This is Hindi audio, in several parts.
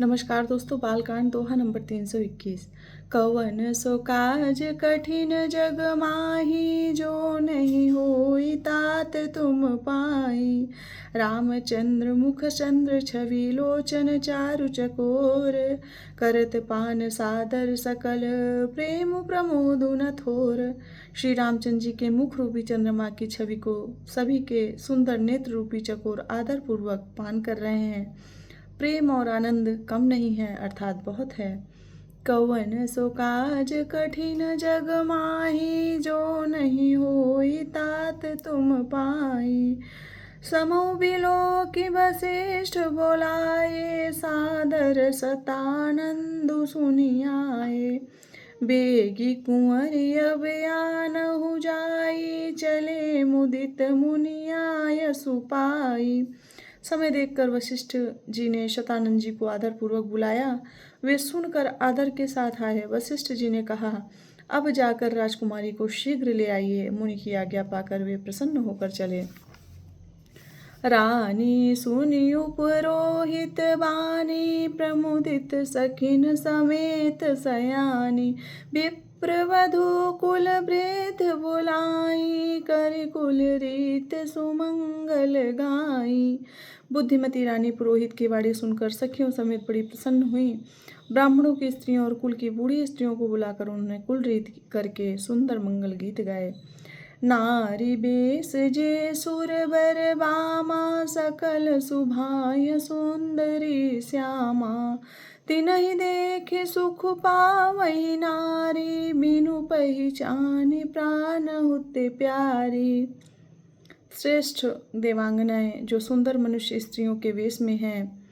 नमस्कार दोस्तों, बालकांड दोहा नंबर 321। कवन सो काज कठिन जग माही, जो नहीं होई तात तुम पाई। रामचंद्र मुख चंद्र छवि लोचन चारु चकोर, करत पान सादर सकल प्रेम प्रमोद न थोर। श्री रामचंद्र जी के मुख रूपी चंद्रमा की छवि को सभी के सुंदर नेत्र रूपी चकोर आदर पूर्वक पान कर रहे हैं। प्रेम और आनंद कम नहीं है, अर्थात बहुत है। कवन सो काज कठिन जग माही, जो नहीं होई तात तुम पाई। समो बिलो की वशिष्ठ बोलाए, सादर सतानंदु सुनियाए। बेगी कुंवरी अबयान हो जाई, चले मुदित मुनियाय सुपाई। समय देखकर वशिष्ठ जी ने शतानंद जी को आदर पूर्वक बुलाया। वे सुनकर आदर के साथ आए। वशिष्ठ जी ने कहा, अब जाकर राजकुमारी को शीघ्र ले आइए। मुनि की आज्ञा पाकर वे प्रसन्न होकर चले। रानी सुनी उपरोहित बानी, प्रमुदित सखिन समेत सयानी। विप्रवधु कुल वृद्ध बुलाई, कर कुल रीत सुमंगल गाई। बुद्धिमती रानी पुरोहित की वाणी सुनकर सखियों समेत बड़ी प्रसन्न हुई। ब्राह्मणों की स्त्रियों और कुल की बूढ़ी स्त्रियों को बुलाकर उन्होंने कुल रीत करके सुंदर मंगल गीत गाए। नारी बेस जे सुर बर बामा, सकल सुभाय सुंदरी श्यामा। तिनहि देखे सुख पावई नारी, बिनु पहिचानी प्राण होते प्यारी। श्रेष्ठ देवांगनाएं जो सुंदर मनुष्य स्त्रियों के वेश में हैं,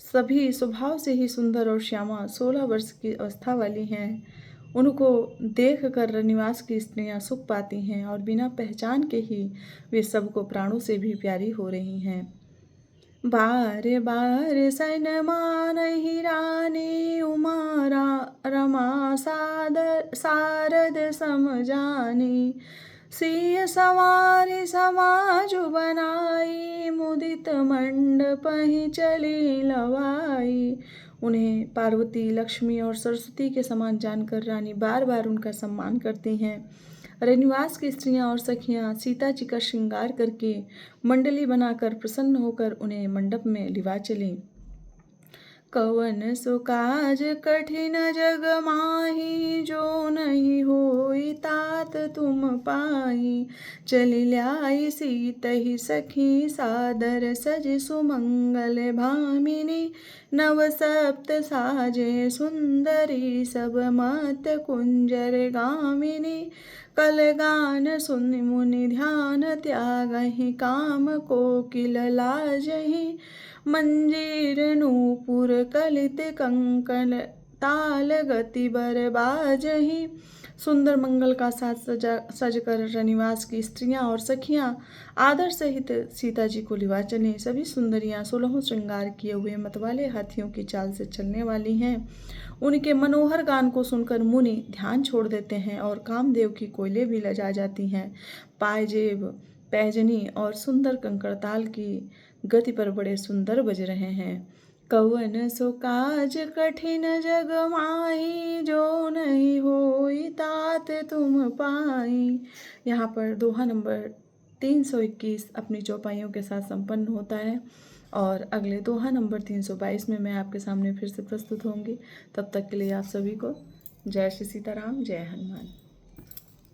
सभी स्वभाव से ही सुंदर और श्यामा 16 वर्ष की अवस्था वाली हैं। उनको देख कर रनिवास की स्त्रियां सुख पाती हैं और बिना पहचान के ही वे सबको प्राणों से भी प्यारी हो रही हैं। बार बार सन मानहि रानी, उमा रमा सारद समझानी। सिय सवारी समाज बनाई, मुदित मंडप ही चली लवाई। उन्हें पार्वती, लक्ष्मी और सरस्वती के समान जानकर रानी बार बार उनका सम्मान करती हैं। रनिवास की स्त्रियां और सखियां सीता जी का श्रृंगार करके मंडली बनाकर प्रसन्न होकर उन्हें मंडप में लिवा चली। कवन सो काज कठिन जग माही, जो नहीं होई तात तुम पाई। चली ल्याई सीतहि सखी सादर, सज सुमंगल भामिनी। नव सप्त साजे सुंदरी, सब मत कुंजर गामिनी। कलगान सुनि मुनि ध्यान त्यागहि, काम कोकिल लाजहि। मंजीर नूपुर कलित कंकण, ताल गति बर बाजहि। सुंदर मंगल का साथ सजकर रनिवास की स्त्रियां और सखियां आदर सहित सीता जी को लिवा चली। सभी सुंदरियां 16 श्रृंगार किए हुए मतवाले हाथियों की चाल से चलने वाली हैं। उनके मनोहर गान को सुनकर मुनि ध्यान छोड़ देते हैं और कामदेव की कोयले भी लजा जाती हैं। पायजेब, पैजनी और सुंदर कंकड़ताल की गति पर बड़े सुंदर बज रहे हैं। कवन सो काज कठिन जग माही, जो नहीं होई तात तुम पाई। यहाँ पर दोहा नंबर 321 अपनी चौपाइयों के साथ संपन्न होता है और अगले दोहा नंबर 322 में मैं आपके सामने फिर से प्रस्तुत होंगी। तब तक के लिए आप सभी को जय श्री सीताराम, जय हनुमान।